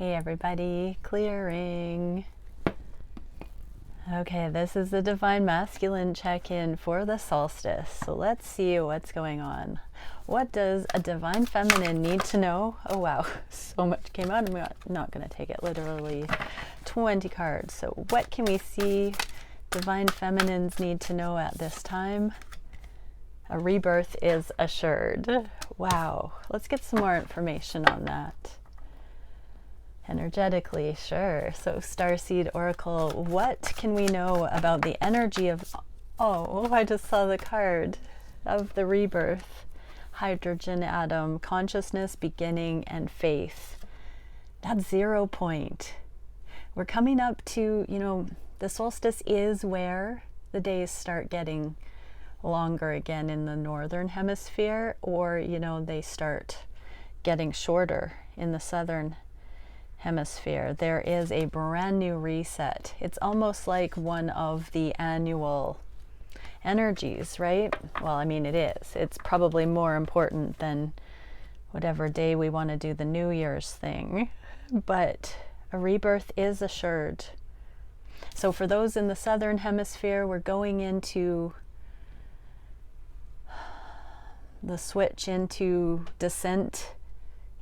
Hey everybody, clearing. Okay, this is the Divine Masculine check-in for the solstice. So let's see what's going on. What does a Divine Feminine need to know? Oh wow, so much came out. I'm not going to take it literally. 20 cards. So what can we see Divine Feminines need to know at this time? A rebirth is assured. Wow, let's get some more information on that. Energetically, sure. So Starseed Oracle, what can we know about the energy of, oh, I just saw the card of the rebirth. Hydrogen atom, consciousness, beginning, and faith. That's 0 point. We're coming up to, the solstice is where the days start getting longer again in the northern hemisphere, or, they start getting shorter in the southern hemisphere. There is a brand new reset. It's almost like one of the annual energies, right? Well, I mean, it is. It's probably more important than whatever day we want to do the New Year's thing, but a rebirth is assured. So for those in the southern hemisphere, we're going into the switch into descent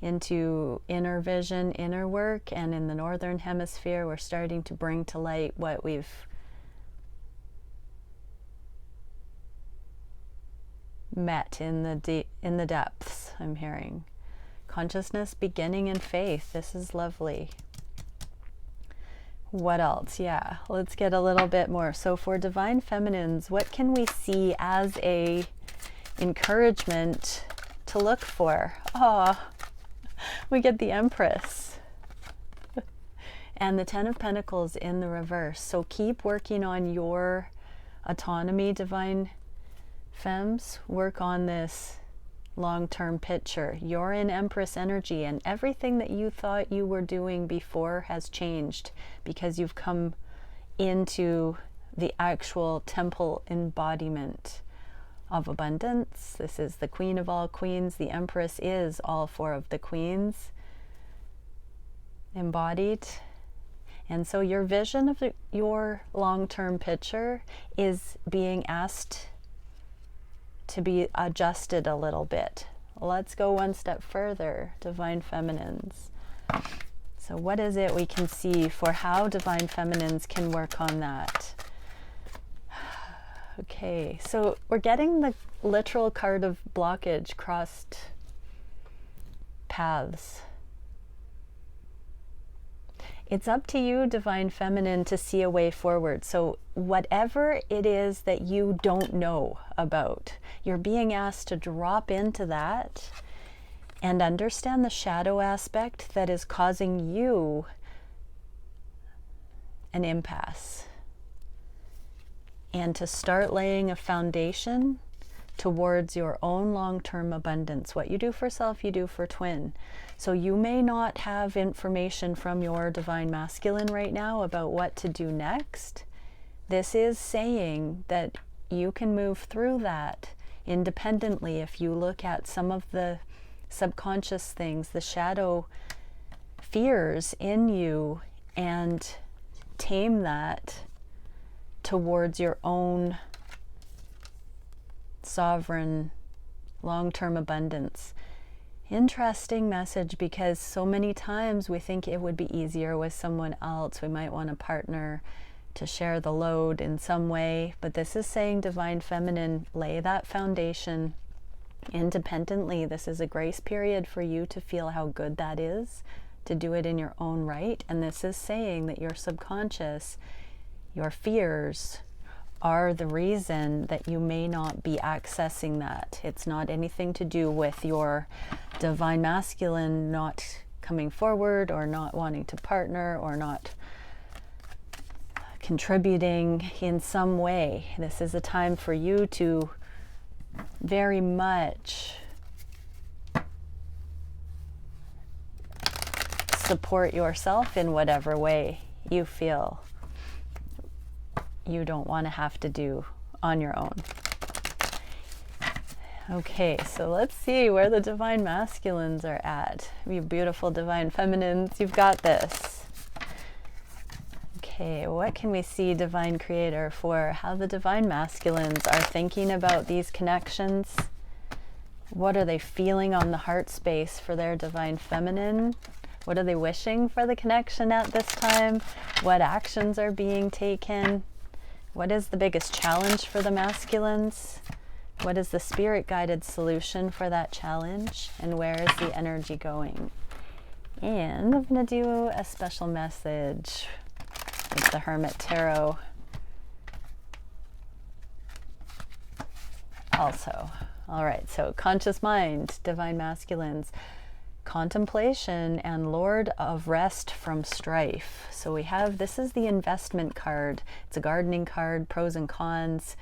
into inner vision, inner work, and in the northern hemisphere we're starting to bring to light what we've met in the depths. I'm hearing consciousness, beginning, and faith. This is lovely. What else? Yeah, let's get a little bit more. So for Divine Feminines, what can we see as a encouragement to look for? We get the Empress and the Ten of Pentacles in the reverse. So keep working on your autonomy, Divine Femmes. Work on this long-term picture. You're in Empress energy, and everything that you thought you were doing before has changed because you've come into the actual temple embodiment of abundance. This is the Queen of all queens. The Empress is all four of the queens embodied. And so your vision of your long-term picture is being asked to be adjusted a little bit. Let's go one step further, Divine Feminines. So what is it we can see for how Divine Feminines can work on that? Okay, so we're getting the literal card of blockage, crossed paths. It's up to you, Divine Feminine, to see a way forward. So whatever it is that you don't know about, you're being asked to drop into that and understand the shadow aspect that is causing you an impasse. And to start laying a foundation towards your own long-term abundance. What you do for self, you do for twin. So you may not have information from your Divine Masculine right now about what to do next. This is saying that you can move through that independently if you look at some of the subconscious things, the shadow fears in you, and tame that towards your own sovereign long-term abundance. Interesting message, because so many times we think it would be easier with someone else. We might want a partner to share the load in some way, but this is saying, Divine Feminine, lay that foundation independently. This is a grace period for you to feel how good that is, to do it in your own right. And this is saying that your subconscious, your fears, are the reason that you may not be accessing that. It's not anything to do with your Divine Masculine not coming forward, or not wanting to partner, or not contributing in some way. This is a time for you to very much support yourself in whatever way you feel you don't want to have to do on your own. Okay, so let's see where the divine masculines are at. You beautiful divine feminines, you've got this. Okay, what can we see, divine creator, for how the divine masculines are thinking about these connections? What are they feeling on the heart space for their divine feminine? What are they wishing for the connection at this time? What actions are being taken? What is the biggest challenge for the masculines? What is the spirit-guided solution for that challenge? And where is the energy going? And I'm going to do a special message with the Hermetic Tarot also. All right, so conscious mind, divine masculines, contemplation, and Lord of rest from strife. So we have, this is the investment card. It's a gardening card, pros and cons.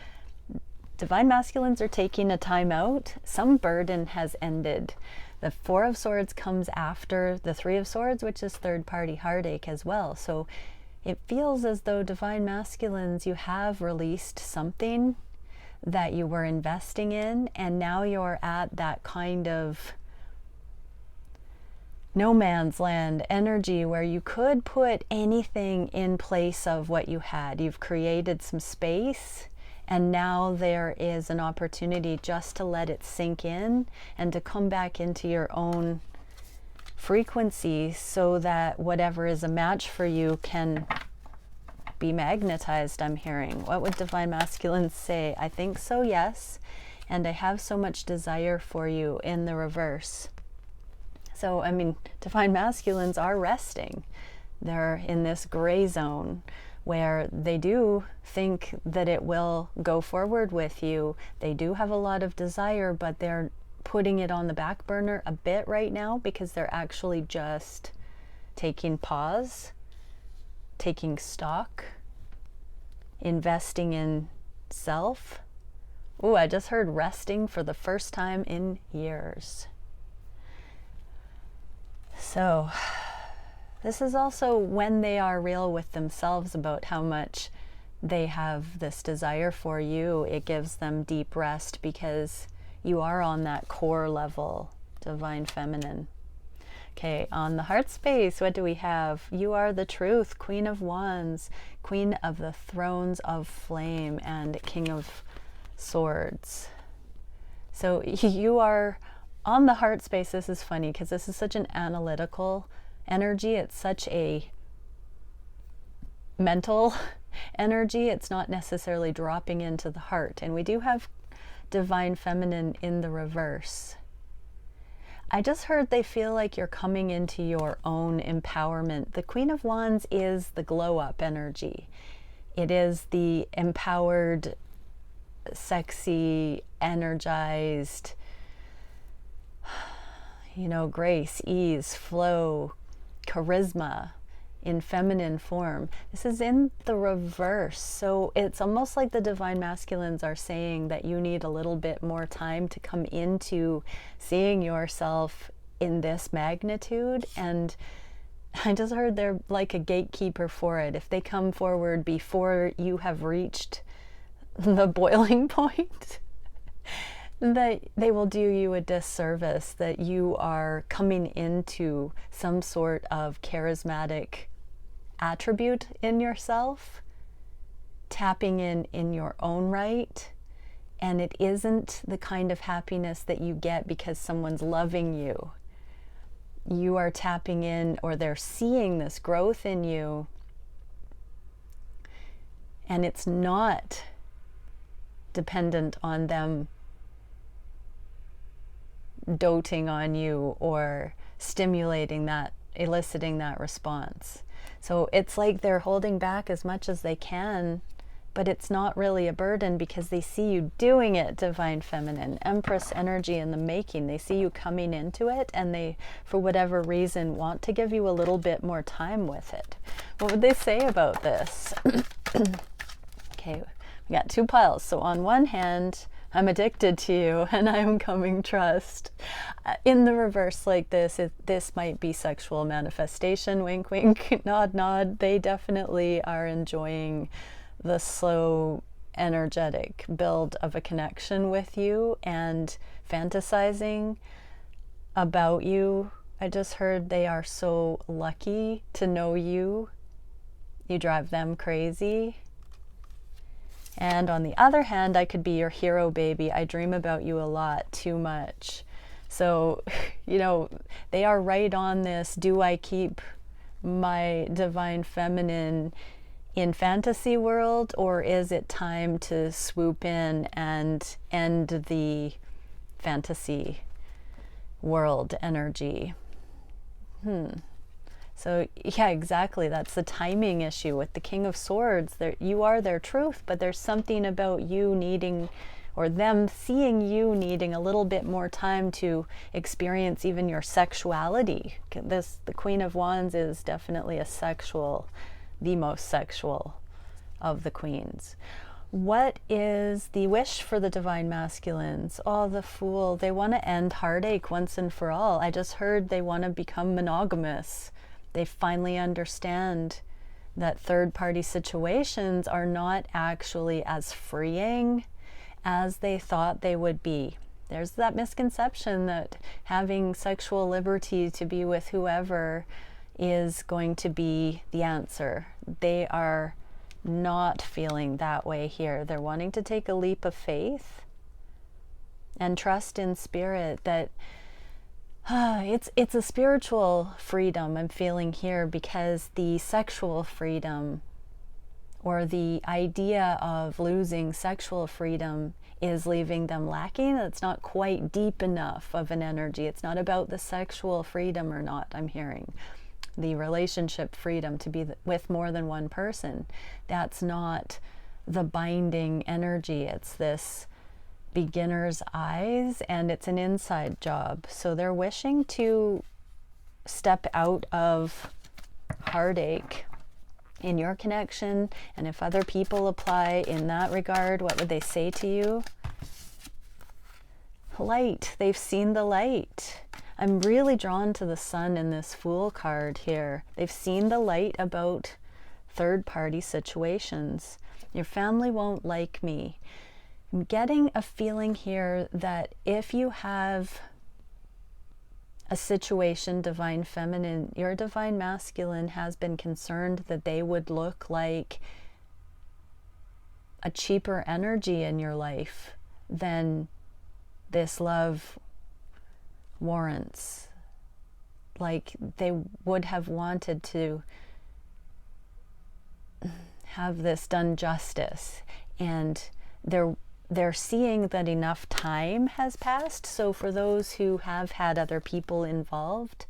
Divine masculines are taking a time out. Some burden has ended. The Four of Swords comes after the Three of Swords, which is third-party heartache as well. So it feels as though divine masculines, you have released something that you were investing in, and now you're at that kind of no man's land energy where you could put anything in place of what you had. You've created some space, and now there is an opportunity just to let it sink in and to come back into your own frequency so that whatever is a match for you can be magnetized, I'm hearing. What would divine masculines say? I think so, yes. And I have so much desire for you in the reverse. So, I mean, divine masculines are resting. They're in this gray zone where they do think that it will go forward with you. They do have a lot of desire, but they're putting it on the back burner a bit right now because they're actually just taking pause, taking stock, investing in self. Ooh, I just heard resting for the first time in years. So this is also when they are real with themselves about how much they have this desire for you. It gives them deep rest because you are on that core level, divine feminine. Okay, on the heart space, what do we have? You are the truth, Queen of Wands, Queen of the Thrones of Flame, and King of Swords. So you are on the heart space. This is funny because this is such an analytical energy. It's such a mental energy. It's not necessarily dropping into the heart. And we do have divine feminine in the reverse. I just heard they feel like you're coming into your own empowerment. The Queen of Wands is the glow up energy. It is the empowered, sexy, energized, grace, ease, flow, charisma in feminine form. This is in the reverse. So it's almost like the divine masculines are saying that you need a little bit more time to come into seeing yourself in this magnitude. And I just heard they're like a gatekeeper for it. If they come forward before you have reached the boiling point, that they will do you a disservice, that you are coming into some sort of charismatic attribute in yourself, tapping in your own right, and it isn't the kind of happiness that you get because someone's loving you. You are tapping in, or they're seeing this growth in you, and it's not dependent on them doting on you or stimulating that, eliciting that response. So it's like they're holding back as much as they can, but it's not really a burden because they see you doing it, divine feminine, Empress energy in the making. They see you coming into it, and they, for whatever reason, want to give you a little bit more time with it. What would they say about this? Okay, we got two piles. So on one hand, I'm addicted to you and I'm coming trust. In the reverse like this, this might be sexual manifestation, wink, wink, nod, nod. They definitely are enjoying the slow energetic build of a connection with you and fantasizing about you. I just heard they are so lucky to know you. You drive them crazy. And on the other hand, I could be your hero baby. I dream about you a lot, too much. So, you know, they are right on this. Do I keep my divine feminine in fantasy world, or is it time to swoop in and end the fantasy world energy? So yeah, exactly. That's the timing issue with the King of Swords. You are their truth, but there's something about you needing, or them seeing you needing a little bit more time to experience even your sexuality. The Queen of Wands is definitely the most sexual of the queens. What is the wish for the divine masculines? Oh, the Fool. They want to end heartache once and for all. I just heard they want to become monogamous. They finally understand that third-party situations are not actually as freeing as they thought they would be. There's that misconception that having sexual liberty to be with whoever is going to be the answer. They are not feeling that way here. They're wanting to take a leap of faith and trust in spirit that it's a spiritual freedom I'm feeling here, because the sexual freedom, or the idea of losing sexual freedom, is leaving them lacking. It's not quite deep enough of an energy. It's not about the sexual freedom or not, I'm hearing. The relationship freedom to be with more than one person. That's not the binding energy. It's this beginner's eyes, and it's an inside job. So they're wishing to step out of heartache in your connection. And if other people apply in that regard, what would they say to you? Light. They've seen the light. I'm really drawn to the Sun in this Fool card here. They've seen the light about third-party situations. Your family won't like me. I'm getting a feeling here that if you have a situation, divine feminine, your divine masculine has been concerned that they would look like a cheaper energy in your life than this love warrants. Like they would have wanted to have this done justice, and they're seeing that enough time has passed. So for those who have had other people involved,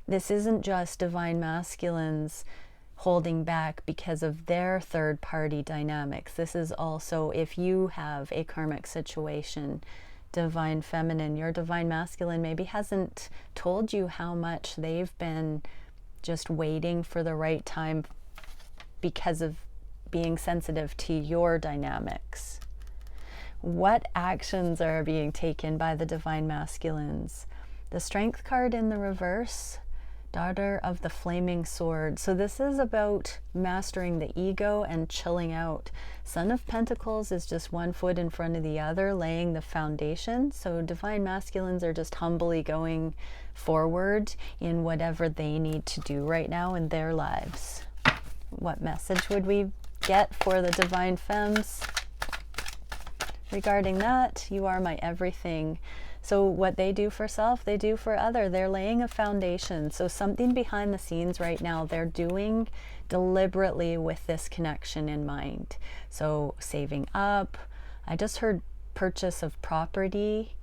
this isn't just divine masculines holding back because of their third party dynamics. This is also, if you have a karmic situation, divine feminine, your divine masculine maybe hasn't told you how much they've been just waiting for the right time because of being sensitive to your dynamics. What actions are being taken by the divine masculines? The Strength card in the reverse, Daughter of the Flaming Sword. So this is about mastering the ego and chilling out. Son of Pentacles is just one foot in front of the other, laying the foundation. So divine masculines are just humbly going forward in whatever they need to do right now in their lives. What message would we get for the divine femmes regarding that? You are my everything. So what they do for self, they do for other. They're laying a foundation. So something behind the scenes right now they're doing deliberately with this connection in mind. So saving up. I just heard purchase of property,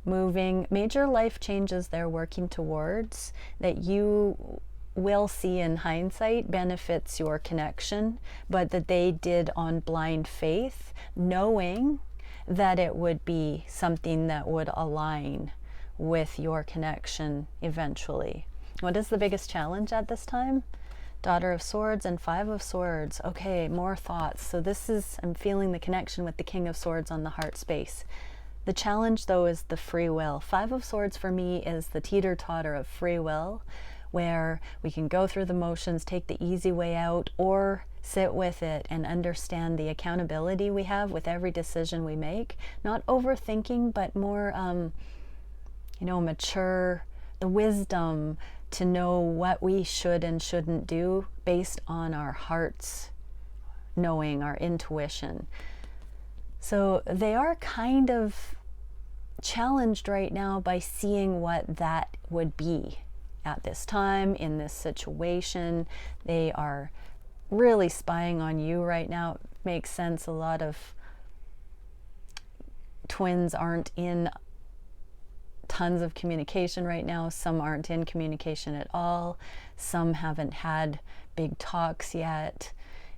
moving, major life changes they're working towards that you will see in hindsight benefits your connection, but that they did on blind faith, knowing that it would be something that would align with your connection eventually. What is the biggest challenge at this time? Daughter of Swords and Five of Swords. Okay, more thoughts. So this is, I'm feeling the connection with the King of Swords on the heart space. The challenge though is the free will. Five of Swords for me is the teeter-totter of free will, where we can go through the motions, take the easy way out, or sit with it and understand the accountability we have with every decision we make. Not overthinking, but more, mature, the wisdom to know what we should and shouldn't do based on our heart's knowing, our intuition. So they are kind of challenged right now by seeing what that would be at this time, in this situation. They are really spying on you right now. It makes sense. A lot of twins aren't in tons of communication right now. Some aren't in communication at all. Some haven't had big talks yet.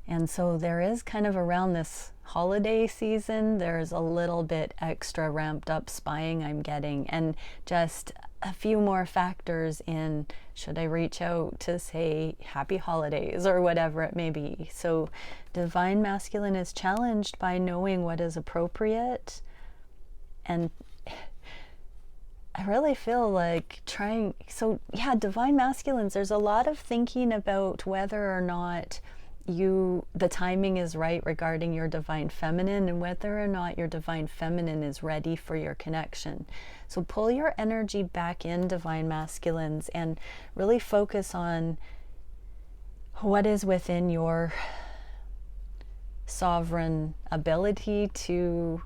And so there is kind of, around this holiday season, there's a little bit extra ramped up spying I'm getting, and just a few more factors in, should I reach out to say happy holidays or whatever it may be. So Divine Masculine is challenged by knowing what is appropriate. And I really feel like Divine Masculines, there's a lot of thinking about whether or not the timing is right regarding your Divine Feminine, and whether or not your Divine Feminine is ready for your connection. So pull your energy back in, Divine Masculines, and really focus on what is within your sovereign ability to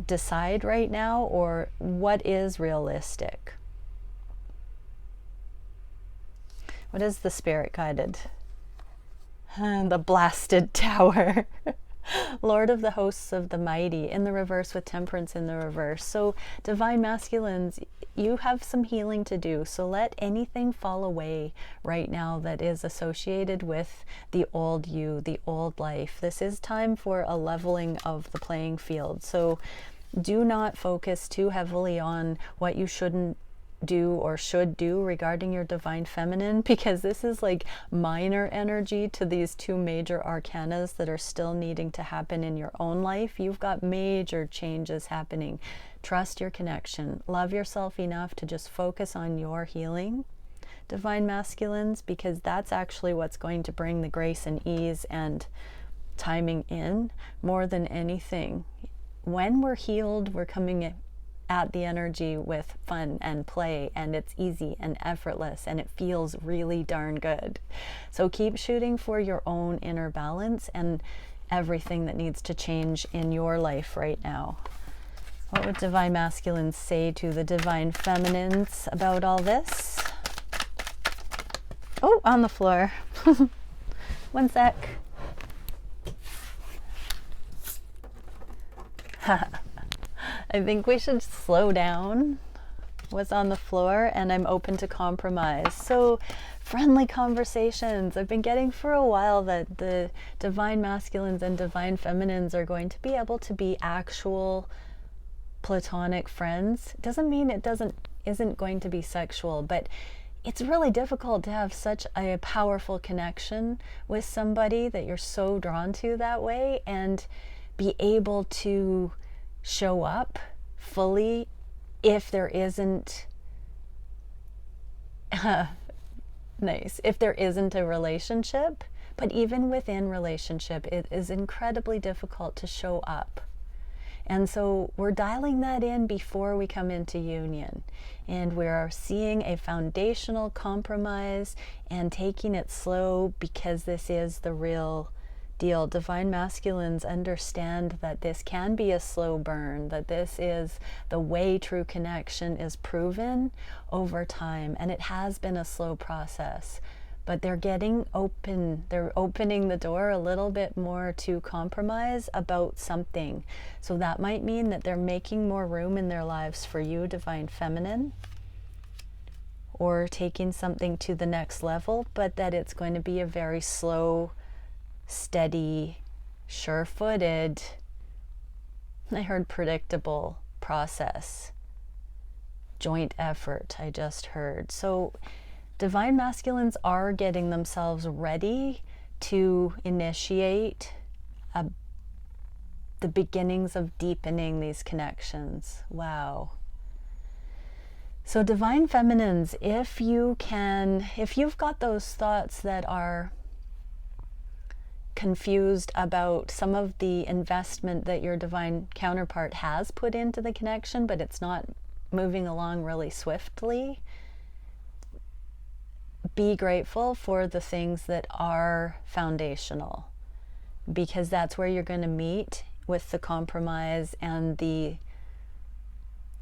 decide right now, or what is realistic. What is the spirit guided? The blasted tower. Lord of the hosts of the mighty, in the reverse, with Temperance in the reverse. So Divine Masculines, you have some healing to do. So let anything fall away right now that is associated with the old you, the old life. This is time for a leveling of the playing field. So do not focus too heavily on what you shouldn't do or should do regarding your Divine Feminine, because this is like minor energy to these two major arcanas that are still needing to happen in your own life. You've got major changes happening. Trust your connection. Love yourself enough to just focus on your healing, Divine Masculines, because that's actually what's going to bring the grace and ease and timing in more than anything. When we're healed, we're coming at the energy with fun and play, and it's easy and effortless, and it feels really darn good. So keep shooting for your own inner balance and everything that needs to change in your life right now. What would Divine Masculines say to the Divine Feminines about all this? Oh, on the floor. One sec. I think we should slow down. Was on the floor, and I'm open to compromise. So friendly conversations. I've been getting for a while that the Divine Masculines and Divine Feminines are going to be able to be actual platonic friends. Doesn't mean it isn't going to be sexual, but it's really difficult to have such a powerful connection with somebody that you're so drawn to that way, and be able to show up fully if there isn't if there isn't a relationship. But even within relationship, it is incredibly difficult to show up. And so we're dialing that in before we come into union, and we're seeing a foundational compromise and taking it slow, because this is the real deal. Divine Masculines understand that this can be a slow burn, that this is the way true connection is proven over time, and it has been a slow process, but they're getting open, they're opening the door a little bit more to compromise about something. So that might mean that they're making more room in their lives for you, Divine Feminine, or taking something to the next level, but that it's going to be a very slow, steady, sure-footed, I heard predictable process, joint effort, I just heard. So Divine Masculines are getting themselves ready to initiate the beginnings of deepening these connections. Wow. So divine feminines, if you've got those thoughts that are confused about some of the investment that your divine counterpart has put into the connection, but it's not moving along really swiftly, be grateful for the things that are foundational, because that's where you're going to meet with the compromise and the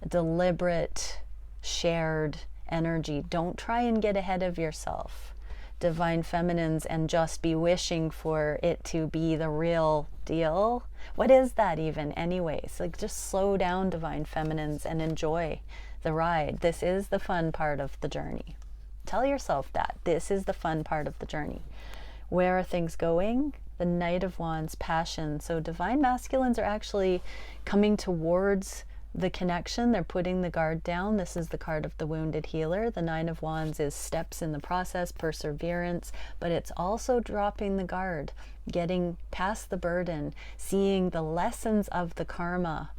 deliberate shared energy. Don't try and get ahead of yourself, divine feminines, and just be wishing for it to be the real deal. What is that even anyways? Like, just slow down, divine feminines, and enjoy the ride. This is the fun part of the journey. Tell yourself that this is the fun part of the journey. Where are things going? The Knight of Wands, passion. So divine masculines are actually coming towards the connection. They're putting the guard down. This is the card of the wounded healer. The Nine of Wands is steps in the process, perseverance, but it's also dropping the guard, getting past the burden, seeing the lessons of the karma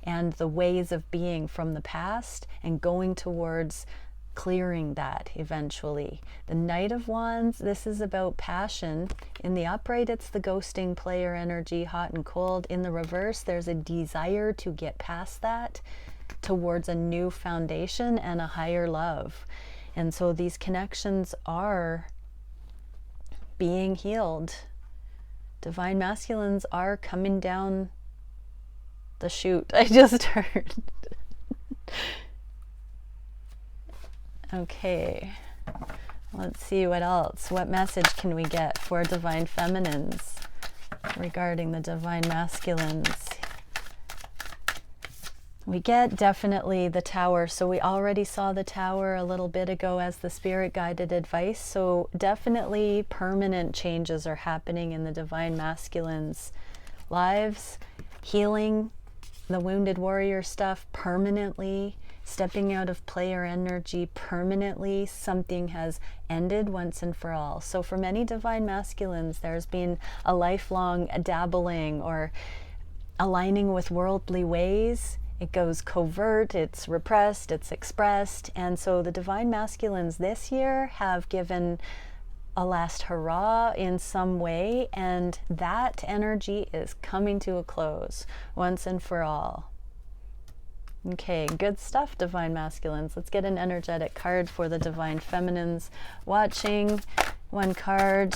and the ways of being from the past, and going towards clearing that eventually. The Knight of Wands, this is about passion. In the upright, it's the ghosting player energy, hot and cold. In the reverse, there's a desire to get past that towards a new foundation and a higher love. And so these connections are being healed. Divine masculines are coming down the chute. I just heard. Okay, let's see what else. What message can we get for divine feminines regarding the divine masculines? We get definitely the Tower. So we already saw the Tower a little bit ago as the spirit guided advice. So definitely permanent changes are happening in the divine masculines' lives. Healing the wounded warrior stuff permanently. Stepping out of player energy permanently. Something has ended once and for all. So for many divine masculines, there's been a lifelong dabbling or aligning with worldly ways. It goes covert, it's repressed, it's expressed. And so the divine masculines this year have given a last hurrah in some way, and that energy is coming to a close once and for all. Okay, good stuff, divine masculines. Let's get an energetic card for the divine feminines watching. One card.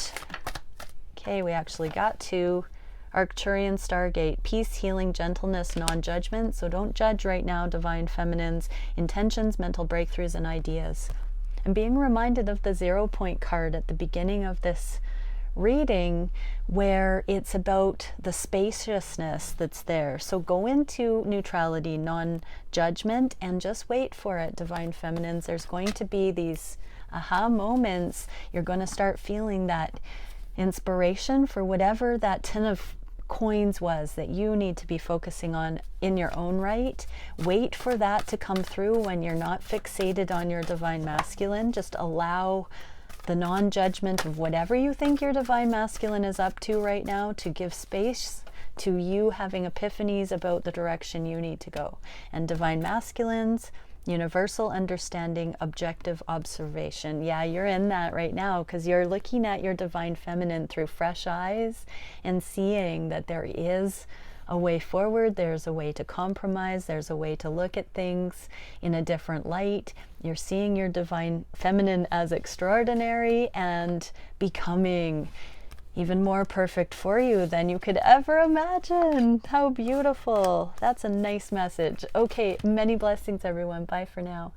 Okay, we actually got two. Arcturian Stargate, peace, healing, gentleness, non-judgment. So don't judge right now, divine feminines. Intentions, mental breakthroughs, and ideas. And being reminded of the 0 point card at the beginning of this reading, where it's about the spaciousness that's there. So go into neutrality, non-judgment, and just wait for it, divine feminines. There's going to be these aha moments. You're going to start feeling that inspiration for whatever that 10 of coins was that you need to be focusing on in your own right. Wait for that to come through when you're not fixated on your divine masculine. Just allow the non-judgment of whatever you think your divine masculine is up to right now to give space to you having epiphanies about the direction you need to go. And divine masculines, universal understanding, objective observation. Yeah, you're in that right now because you're looking at your divine feminine through fresh eyes and seeing that there is a way forward, there's a way to compromise, there's a way to look at things in a different light. You're seeing your divine feminine as extraordinary and becoming even more perfect for you than you could ever imagine. How beautiful. That's a nice message. Okay, many blessings, everyone. Bye for now.